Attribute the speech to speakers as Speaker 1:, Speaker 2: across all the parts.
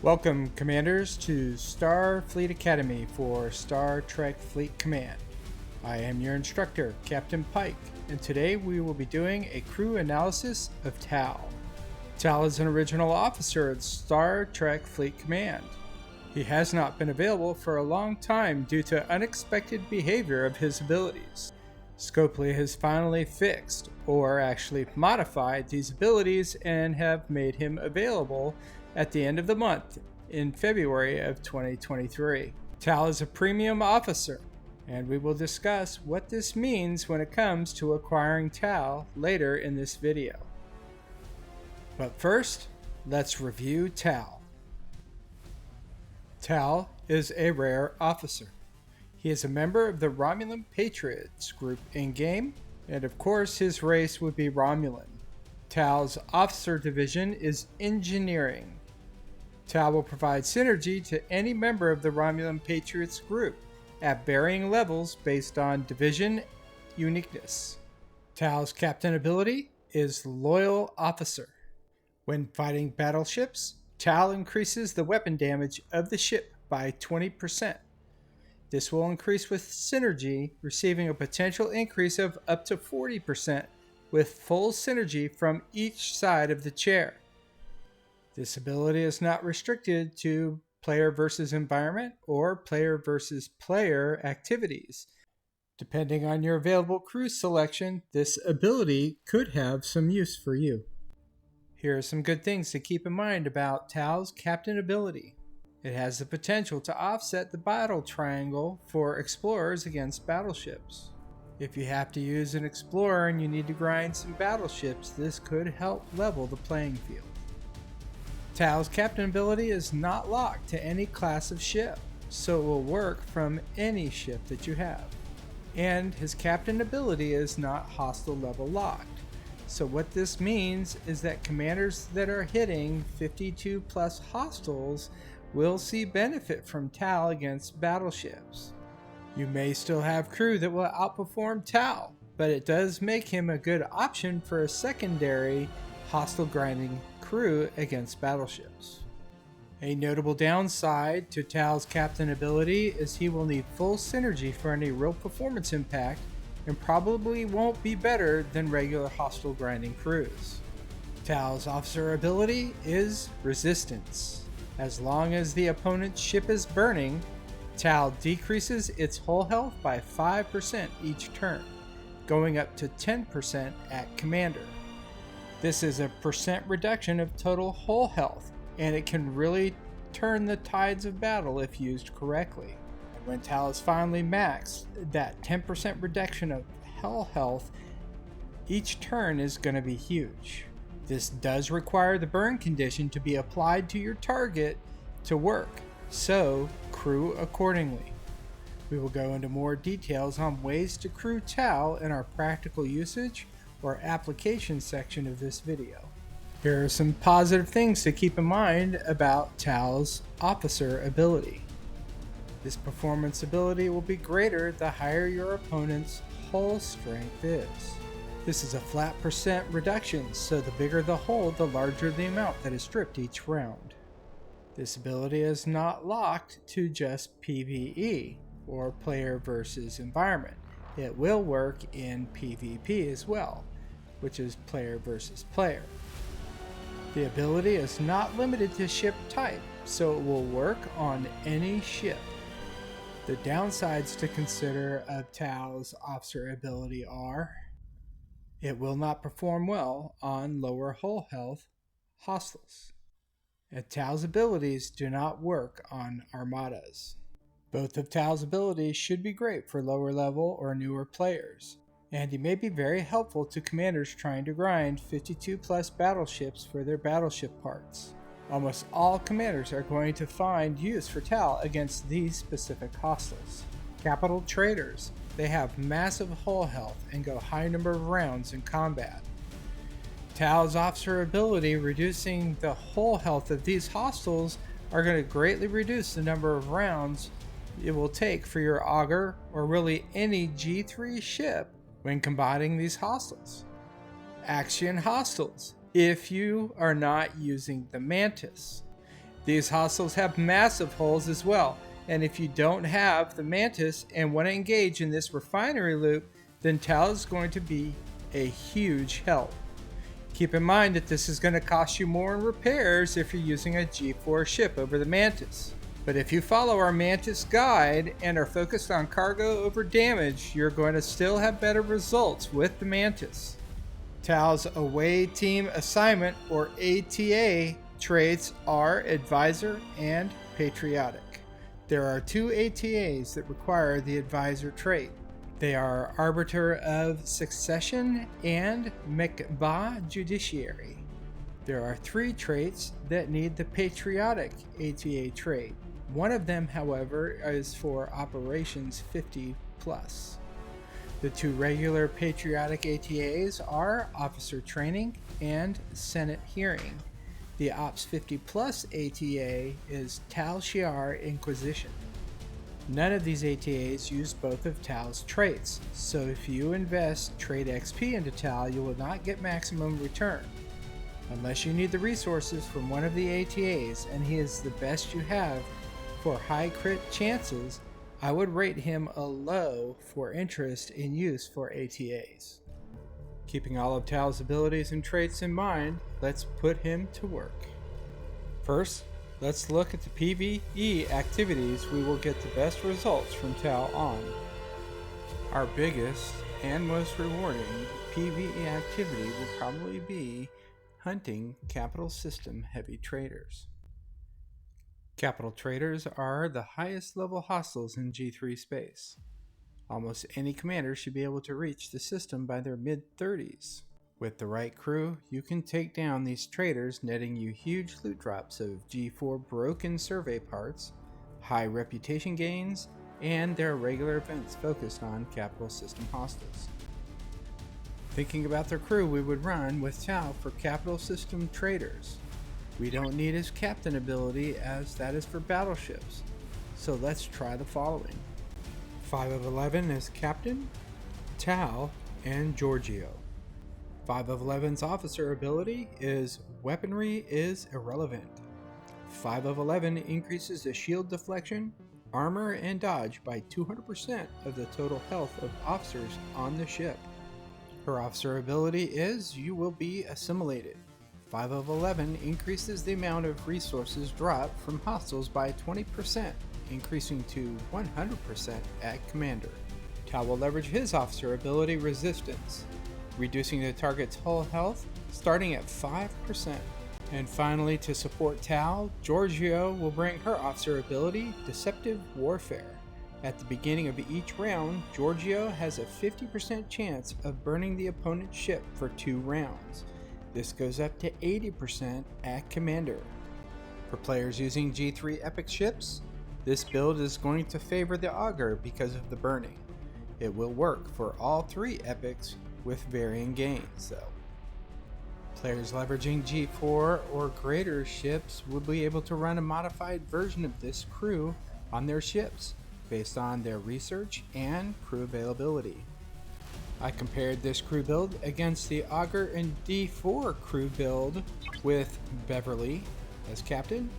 Speaker 1: Welcome, Commanders, to Starfleet Academy for Star Trek Fleet Command. I am your instructor, Captain Pike, and today we will be doing a crew analysis of Tal. Tal is an original officer at Star Trek Fleet Command. He has not been available for a long time due to unexpected behavior of his abilities. Scopely has finally fixed, or actually modified, these abilities and have made him available at the end of the month in February of 2023. Tal is a premium officer, and we will discuss what this means when it comes to acquiring Tal later in this video. But first, let's review Tal. Tal is a rare officer. He is a member of the Romulan Patriots group in-game, and of course his race would be Romulan. Tal's officer division is Engineering. Tal will provide synergy to any member of the Romulan Patriots group at varying levels based on division uniqueness. Tal's captain ability is Loyal Officer. When fighting battleships, Tal increases the weapon damage of the ship by 20%. This will increase with synergy, receiving a potential increase of up to 40% with full synergy from each side of the chair. This ability is not restricted to player versus environment or player versus player activities. Depending on your available crew selection, this ability could have some use for you. Here are some good things to keep in mind about Tal's captain ability. It has the potential to offset the battle triangle for explorers against battleships. If you have to use an explorer and you need to grind some battleships, this could help level the playing field. Tal's captain ability is not locked to any class of ship, so it will work from any ship that you have. And his captain ability is not hostile level locked. So what this means is that commanders that are hitting 52 plus hostiles will see benefit from Tal against battleships. You may still have crew that will outperform Tal, but it does make him a good option for a secondary hostile grinding crew against battleships. A notable downside to Tal's captain ability is he will need full synergy for any real performance impact and probably won't be better than regular hostile grinding crews. Tal's officer ability is Resistance. As long as the opponent's ship is burning, Tal decreases its hull health by 5% each turn, going up to 10% at Commander. This is a percent reduction of total hull health, and it can really turn the tides of battle if used correctly. And when Tal is finally maxed, that 10% reduction of hull health each turn is going to be huge. This does require the burn condition to be applied to your target to work, so crew accordingly. We will go into more details on ways to crew Tal in our practical usage or application section of this video. Here are some positive things to keep in mind about Tal's officer ability. This performance ability will be greater the higher your opponent's hull strength is. This is a flat percent reduction, so the bigger the hull, the larger the amount that is stripped each round. This ability is not locked to just PvE, or player versus environment. It will work in PvP as well, which is player versus player. The ability is not limited to ship type, so it will work on any ship. The downsides to consider of Tal's officer ability are: it will not perform well on lower hull health hostiles, and Tal's abilities do not work on armadas. Both of Tal's abilities should be great for lower level or newer players, and he may be very helpful to commanders trying to grind 52 plus battleships for their battleship parts. Almost all commanders are going to find use for Tal against these specific hostiles. Capital traders, they have massive hull health and go high number of rounds in combat. Tal's officer ability reducing the hull health of these hostiles are going to greatly reduce the number of rounds it will take for your auger or really any G3 ship when combating these hostiles. Actian Hostiles, if you are not using the Mantis. These hostiles have massive hulls as well, and if you don't have the Mantis and want to engage in this refinery loop, then Tal is going to be a huge help. Keep in mind that this is going to cost you more in repairs if you're using a G4 ship over the Mantis. But if you follow our Mantis guide and are focused on cargo over damage, you're going to still have better results with the Mantis. Tal's Away Team Assignment, or ATA, traits are Advisor and Patriotic. There are 2 ATAs that require the Advisor trait. They are Arbiter of Succession and Mekba Judiciary. There are 3 traits that need the Patriotic ATA trait. One of them, however, is for Operations 50+. The 2 regular Patriotic ATAs are Officer Training and Senate Hearing. The Ops 50+ ATA is Tal Shiar Inquisition. None of these ATAs use both of Tal's traits, so if you invest trait XP into Tal, you will not get maximum return. Unless you need the resources from one of the ATAs and he is the best you have for high crit chances, I would rate him a low for interest in use for ATAs. Keeping all of Tal's abilities and traits in mind, let's put him to work. First, let's look at the PVE activities we will get the best results from Tal on. Our biggest and most rewarding PVE activity will probably be hunting capital system heavy traders. Capital traders are the highest level hostiles in G3 space. Almost any commander should be able to reach the system by their mid-30s. With the right crew, you can take down these traders, netting you huge loot drops of G4 broken survey parts, high reputation gains, and their regular events focused on capital system hostiles. Thinking about the crew we would run with Tal for capital system traders. We don't need his captain ability, as that is for battleships, so let's try the following. 5 of 11 as captain, Tal, and Giorgio. 5 of 11's officer ability is Weaponry is Irrelevant. 5 of 11 increases the shield deflection, armor, and dodge by 200% of the total health of officers on the ship. Her officer ability is You Will Be Assimilated. 5 of 11 increases the amount of resources dropped from hostiles by 20%, increasing to 100% at commander. Tal will leverage his officer ability Resistance, reducing the target's hull health starting at 5%. And finally, to support Tal, Giorgio will bring her officer ability Deceptive Warfare. At the beginning of each round, Giorgio has a 50% chance of burning the opponent's ship for 2 rounds. This goes up to 80% at commander. For players using G3 epic ships, this build is going to favor the Augur because of the burning. It will work for all 3 epics with varying gains though. Players leveraging G4 or greater ships will be able to run a modified version of this crew on their ships based on their research and crew availability. I compared this crew build against the Augur and D4 crew build with Beverly as captain,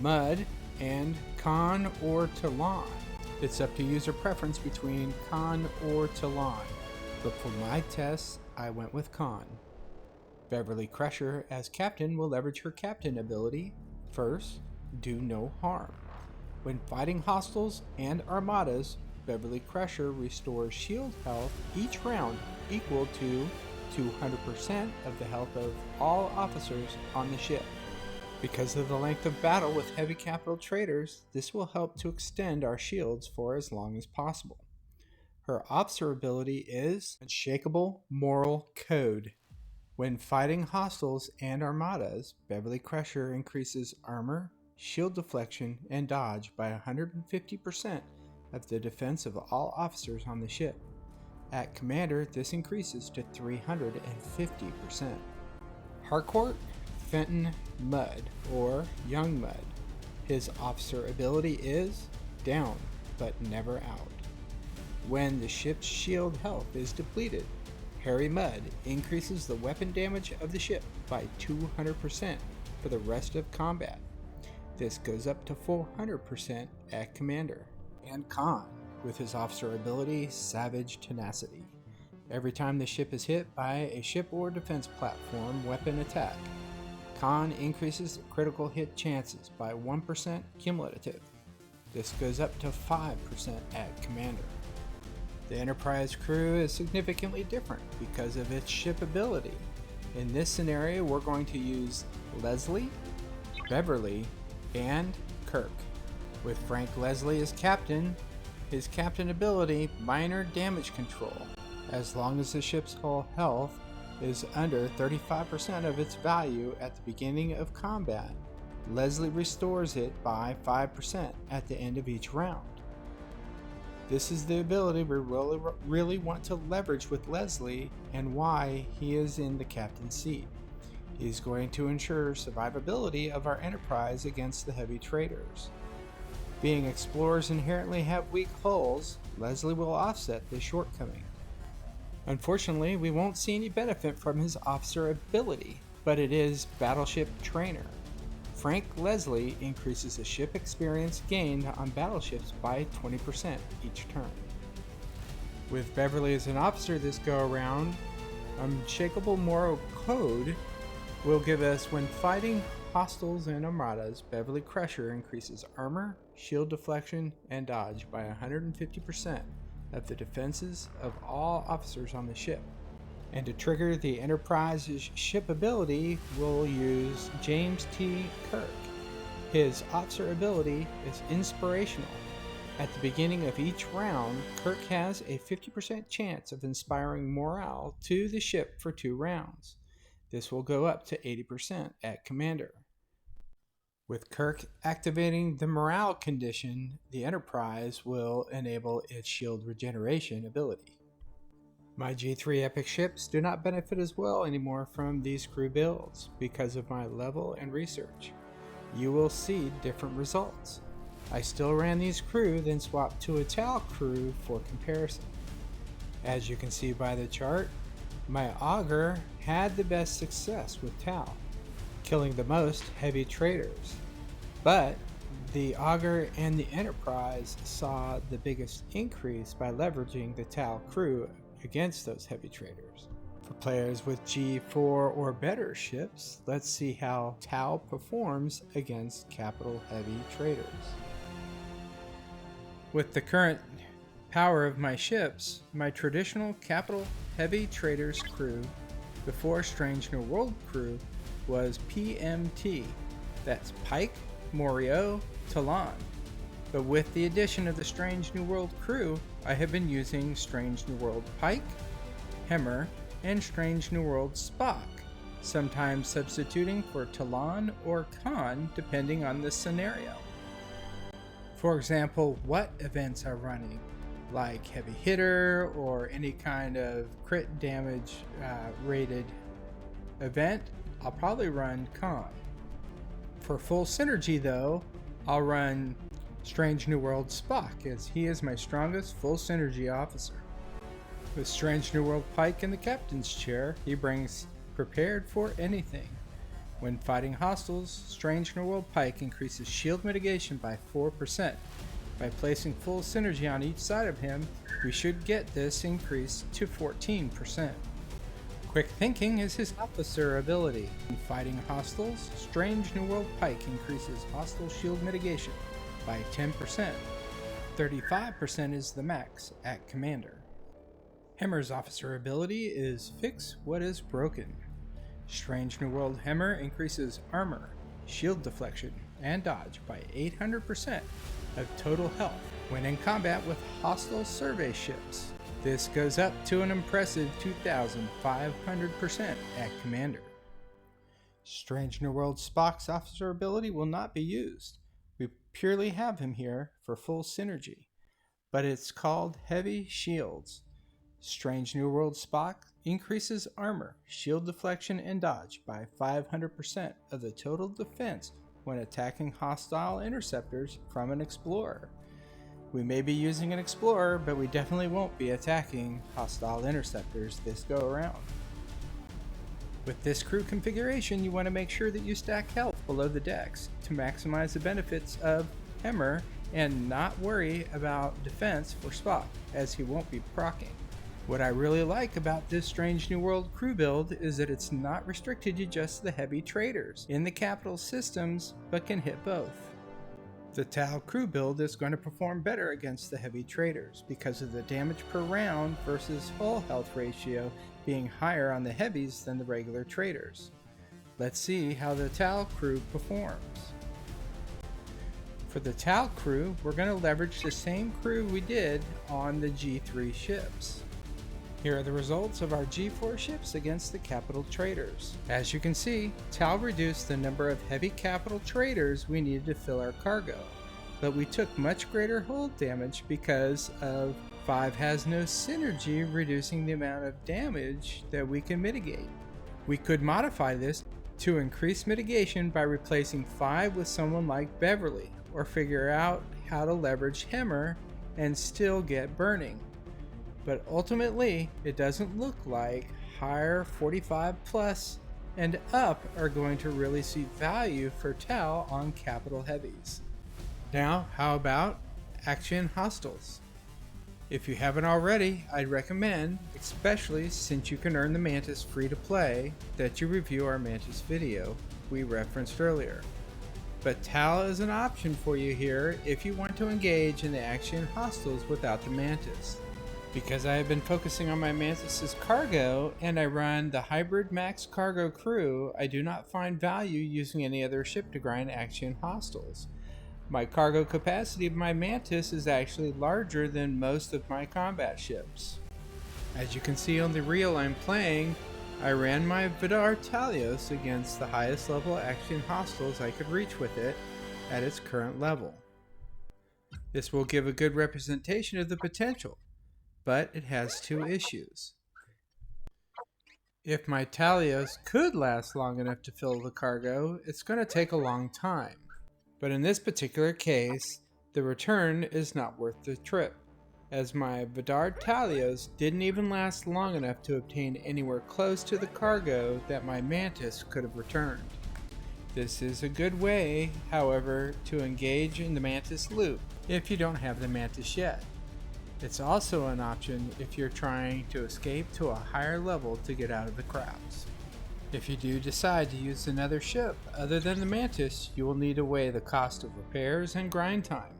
Speaker 1: Mud, and Khan or Talon. It's up to user preference between Khan or Talon, but for my tests, I went with Khan. Beverly Crusher as captain will leverage her captain ability. First, Do No Harm. When fighting hostiles and armadas, Beverly Crusher restores shield health each round equal to 200% of the health of all officers on the ship. Because of the length of battle with heavy capital traders, this will help to extend our shields for as long as possible. Her officer ability is Unshakable Moral Code. When fighting hostiles and armadas, Beverly Crusher increases armor, shield deflection, and dodge by 150% of the defense of all officers on the ship. At commander, this increases to 350%. Harcourt Fenton Mud, or Young Mud. His officer ability is Down, but never out. When the ship's shield health is depleted, Harry Mud increases the weapon damage of the ship by 200% for the rest of combat. This goes up to 400% at Commander. And Khan, with his officer ability, Savage Tenacity. Every time the ship is hit by a ship or defense platform weapon attack, Khan increases critical hit chances by 1% cumulative. This goes up to 5% at Commander. The Enterprise crew is significantly different because of its ship ability. In this scenario, we're going to use Leslie, Beverly, and Kirk. With Frank Leslie as captain, his captain ability, Minor Damage Control. As long as the ship's hull health is under 35% of its value at the beginning of combat, Leslie restores it by 5% at the end of each round. This is the ability we really want to leverage with Leslie and why he is in the captain's seat. He's going to ensure survivability of our Enterprise against the heavy traders. Being explorers inherently have weak hulls, Leslie will offset this shortcoming. Unfortunately, we won't see any benefit from his officer ability, but it is Battleship Trainer. Frank Leslie increases the ship experience gained on battleships by 20% each turn. With Beverly as an officer this go around, Unshakable Moral Code will give us, when fighting hostiles and armadas, Beverly Crusher increases armor, shield deflection, and dodge by 150% of the defenses of all officers on the ship. And to trigger the Enterprise's ship ability, we'll use James T. Kirk. His officer ability is inspirational. At the beginning of each round, Kirk has a 50% chance of inspiring morale to the ship for 2 rounds. This will go up to 80% at Commander. With Kirk activating the morale condition, the Enterprise will enable its shield regeneration ability. My G3 Epic ships do not benefit as well anymore from these crew builds because of my level and research. You will see different results. I still ran these crew, then swapped to a TAL crew for comparison. As you can see by the chart, my Augur had the best success with TAL, killing the most heavy traders. But the Augur and the Enterprise saw the biggest increase by leveraging the TAL crew against those heavy traders. For players with G4 or better ships, let's see how TAL performs against capital heavy traders. With the current power of my ships, my traditional capital heavy traders crew before Strange New World crew was PMT. That's Pike, Morio, Talon. But with the addition of the Strange New World crew, I have been using Strange New World Pike, Hemmer, and Strange New World Spock, sometimes substituting for Talon or Khan depending on the scenario. For example, what events are running, like Heavy Hitter or any kind of crit damage rated event, I'll probably run Khan. For full synergy though, I'll run Strange New World Spock, as he is my strongest full synergy officer. With Strange New World Pike in the captain's chair, he brings prepared for anything. When fighting hostiles, Strange New World Pike increases shield mitigation by 4%. By placing full synergy on each side of him, we should get this increase to 14%. Quick Thinking is his officer ability. In fighting hostiles, Strange New World Pike increases hostile shield mitigation by 10%. 35% is the max at Commander. Hemmer's officer ability is Fix What Is Broken. Strange New World Hemmer increases armor, shield deflection, and dodge by 800% of total health when in combat with hostile survey ships. This goes up to an impressive 2,500% at Commander. Strange New World Spock's officer ability will not be used. We purely have him here for full synergy, but it's called Heavy Shields. Strange New World Spock increases armor, shield deflection, and dodge by 500% of the total defense when attacking hostile interceptors from an explorer. We may be using an explorer, but we definitely won't be attacking hostile interceptors this go around. With this crew configuration, you want to make sure that you stack health below the decks to maximize the benefits of Hemmer and not worry about defense for Spock, as he won't be proccing. What I really like about this Strange New World crew build is that it's not restricted to just the heavy traders in the capital systems, but can hit both. The Tal crew build is going to perform better against the heavy traders because of the damage per round versus hull health ratio being higher on the heavies than the regular traders. Let's see how the Tal crew performs. For the Tal crew, we're going to leverage the same crew we did on the G3 ships. Here are the results of our G4 ships against the capital traders. As you can see, Tal reduced the number of heavy capital traders we needed to fill our cargo, but we took much greater hull damage because of 5 has no synergy, reducing the amount of damage that we can mitigate. We could modify this to increase mitigation by replacing 5 with someone like Beverly, or figure out how to leverage Hemmer and still get burning. But ultimately, it doesn't look like higher 45 plus and up are going to really see value for Tal on capital heavies. Now, how about Actian Hostiles? If you haven't already, I'd recommend, especially since you can earn the Mantis free to play, that you review our Mantis video we referenced earlier. But Tal is an option for you here if you want to engage in the Actian Hostiles without the Mantis. Because I have been focusing on my Mantis's cargo and I run the hybrid max cargo crew, I do not find value using any other ship to grind Actian Hostiles. My cargo capacity of my Mantis is actually larger than most of my combat ships. As you can see on the reel I'm playing, I ran my Vidar Talios against the highest level Actian Hostiles I could reach with it at its current level. This will give a good representation of the potential, but it has 2 issues. If my Talios could last long enough to fill the cargo, it's going to take a long time. But in this particular case, the return is not worth the trip, as my Vidar Talios didn't even last long enough to obtain anywhere close to the cargo that my Mantis could have returned. This is a good way, however, to engage in the Mantis loop if you don't have the Mantis yet. It's also an option if you're trying to escape to a higher level to get out of the crowds. If you do decide to use another ship other than the Mantis, you will need to weigh the cost of repairs and grind time.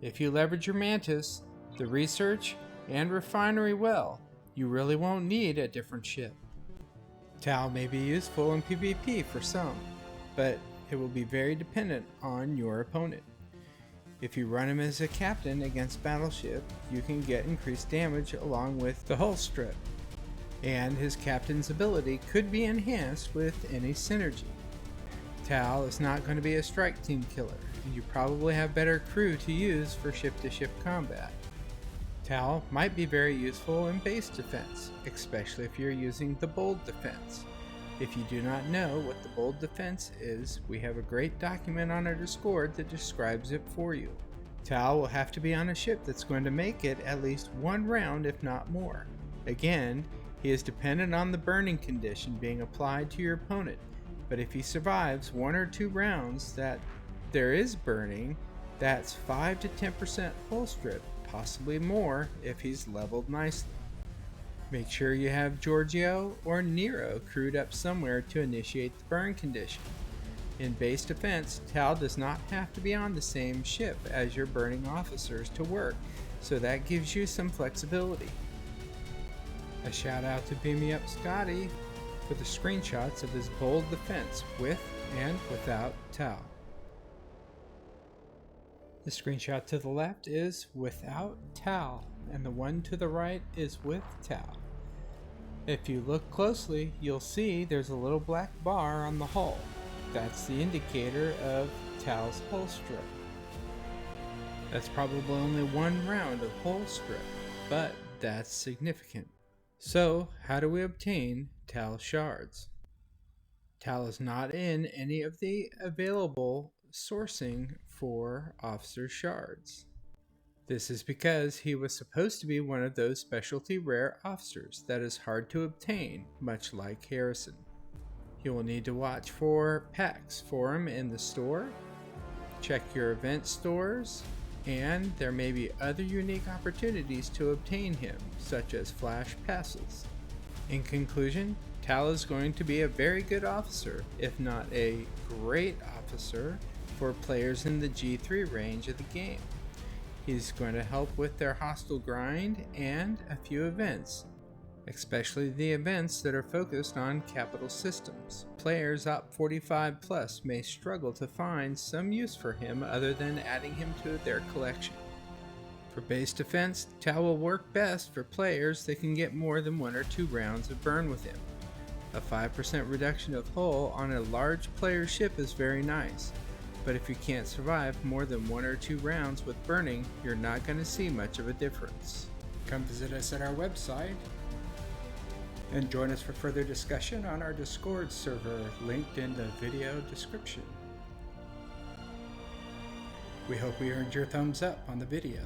Speaker 1: If you leverage your Mantis, the research, and refinery well, you really won't need a different ship. Tal may be useful in PvP for some, but it will be very dependent on your opponent. If you run him as a captain against battleship, you can get increased damage along with the hull strip, and his captain's ability could be enhanced with any synergy. Tal is not going to be a strike team killer, and you probably have better crew to use for ship-to-ship combat. Tal might be very useful in base defense, especially if you're using the bold defense. If you do not know what the bold defense is, we have a great document on our Discord that describes it for you. Tal will have to be on a ship that's going to make it at least 1 round, if not more. Again, he is dependent on the burning condition being applied to your opponent, but if he survives 1 or 2 rounds that there is burning, that's 5 to 10% hull strip, possibly more if he's leveled nicely. Make sure you have Giorgio or Nero crewed up somewhere to initiate the burn condition. In base defense, Tal does not have to be on the same ship as your burning officers to work, so that gives you some flexibility. A shout out to Beam Me Up Scotty for the screenshots of his bold defense with and without Tal. The screenshot to the left is without Tal, and the one to the right is with Tal. If you look closely, you'll see there's a little black bar on the hull. That's the indicator of Tal's hull strip. That's probably only 1 round of hull strip, but that's significant. So, how do we obtain Tal shards? Tal is not in any of the available sourcing for officer shards. This is because he was supposed to be one of those specialty rare officers that is hard to obtain, much like Harrison. You will need to watch for packs for him in the store, check your event stores, and there may be other unique opportunities to obtain him, such as flash passes. In conclusion, Tal is going to be a very good officer, if not a great officer, for players in the G3 range of the game. He's going to help with their hostile grind and a few events, especially the events that are focused on capital systems. Players up 45 plus may struggle to find some use for him other than adding him to their collection. For base defense, Tal will work best for players that can get more than 1 or 2 rounds of burn with him. A 5% reduction of hull on a large player ship is very nice, but if you can't survive more than 1 or 2 rounds with burning, you're not going to see much of a difference. Come visit us at our website and join us for further discussion on our Discord server linked in the video description. We hope we earned your thumbs up on the video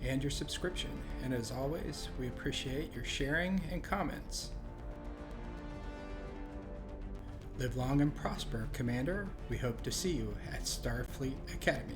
Speaker 1: and your subscription, and as always, we appreciate your sharing and comments. Live long and prosper, Commander. We hope to see you at Starfleet Academy.